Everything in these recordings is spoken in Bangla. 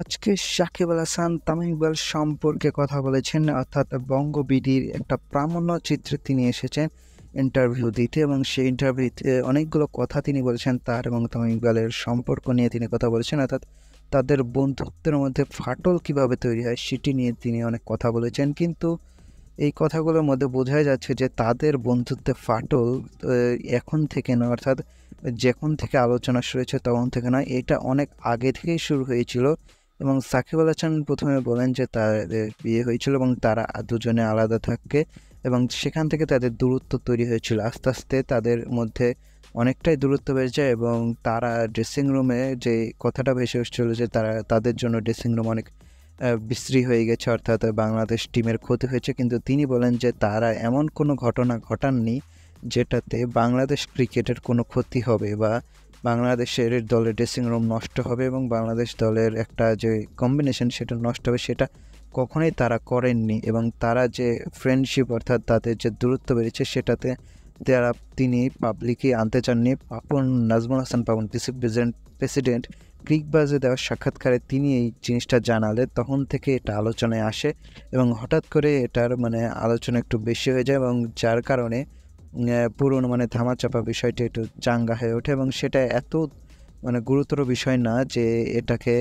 আজকে সাকিব আল হাসান তামিম ইকবাল সম্পর্কে কথা বলেছেন, অর্থাৎ বঙ্গ বিডির একটা প্রামাণ্য চিত্রে তিনি এসেছেন ইন্টারভিউ দিতে, এবং সেই ইন্টারভিউতে অনেকগুলো কথা তিনি বলেছেন তার এবং তামিম ইকবালের সম্পর্ক নিয়ে তিনি কথা বলেছেন, অর্থাৎ তাদের বন্ধুত্বের মধ্যে ফাটল কিভাবে তৈরি হয় সেটি নিয়ে তিনি অনেক কথা বলেছেন। কিন্তু এই কথাগুলোর মধ্যে বোঝাই যাচ্ছে যে তাদের বন্ধুত্বে ফাটল এখন থেকে না, অর্থাৎ যখন থেকে আলোচনা শুরু হয়েছে তখন থেকে নয়, এটা অনেক আগে থেকেই শুরু হয়েছিল। এবং সাকিব আল হাসান প্রথমে বলেন যে তাদের বিয়ে হয়েছিল এবং তারা দুজনে আলাদা থাকে, এবং সেখান থেকে তাদের দূরত্ব তৈরি হয়েছিল। আস্তে আস্তে তাদের মধ্যে অনেকটাই দূরত্ব বেড়ে যায়, এবং তারা ড্রেসিং রুমে যে কথাটা ভেসে এসেছিল যে তাদের জন্য ড্রেসিং রুম অনেক বিশ্রী হয়ে গেছে, অর্থাৎ বাংলাদেশ টিমের ক্ষতি হয়েছে। কিন্তু তিনি বলেন যে তারা এমন কোনো ঘটনা ঘটাননি যেটাতে বাংলাদেশ ক্রিকেটের কোনো ক্ষতি হবে বা বাংলাদেশের দলের ড্রেসিং রুম নষ্ট হবে এবং বাংলাদেশ দলের একটা যে কম্বিনেশন সেটা নষ্ট হবে, সেটা কখনোই তারা করেননি। এবং তারা যে ফ্রেন্ডশিপ, অর্থাৎ তাদের যে দূরত্ব বেড়েছে সেটাতে তিনি পাবলিকই আনতে চাননি। নাজমুল হাসান পাপন প্রেসিডেন্ট ক্রিকবাজে দেওয়া সাক্ষাৎকারে তিনি এই জিনিসটা জানালেন, তখন থেকে এটা আলোচনায় আসে এবং হঠাৎ করে এটার আলোচনা একটু বেশি হয়ে যায়, এবং যার কারণে পুরনো ধামাচাপা বিষয়টি একটু চাঙ্গা হয়ে ওঠে। এবং সেটা এত গুরুতর বিষয় না যে এটাকে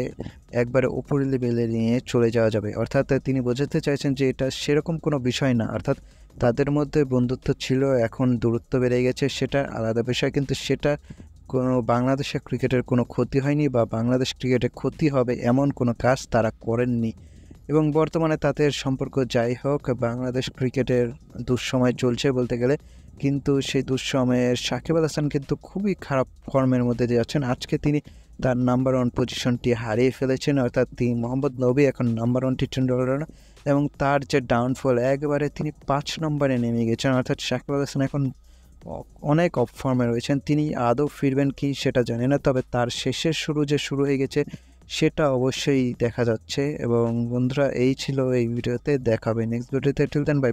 একবারে উপরে লেভেলে নিয়ে চলে যাওয়া যাবে। অর্থাৎ তিনি বোঝাতে চাইছেন যে এটা সেরকম কোনো বিষয় না, অর্থাৎ তাদের মধ্যে বন্ধুত্ব ছিল, এখন দূরত্ব বেড়ে গেছে, সেটা আলাদা বিষয়। কিন্তু সেটা কোনো বাংলাদেশের ক্রিকেটের কোনো ক্ষতি হয়নি বা বাংলাদেশ ক্রিকেটের ক্ষতি হবে এমন কোনো কাজ তারা করেননি। এবং বর্তমানে তাদের সম্পর্ক যাই হোক, বাংলাদেশ ক্রিকেটের দুঃসময় চলছে বলতে গেলে, কিন্তু সেই দুঃসময়ের সাকিব আল হাসান কিন্তু খুবই খারাপ ফর্মের মধ্যে দিয়ে যাচ্ছেন। আজকে তিনি তার নাম্বার ওয়ান পজিশনটি হারিয়ে ফেলেছেন, অর্থাৎ তিনি মোহাম্মদ নবী এখন নাম্বার ওয়ান টি-টোয়েন্টি অলরাউন্ডার, এবং তার যে ডাউনফল একবারে তিনি 5 নম্বরে নেমে গেছেন। অর্থাৎ সাকিব আল হাসান এখন অনেক অফ ফর্মে রয়েছেন। তিনি আদৌ ফিরবেন কি সেটা জানি না, তবে তার শেষের শুরু যে শুরু হয়ে গেছে সেটা অবশ্যই দেখা যাচ্ছে। এবং বন্ধুরা, এই ছিল এই ভিডিওতে, দেখা হবে নেক্সট ভিডিওতে। Till then, by.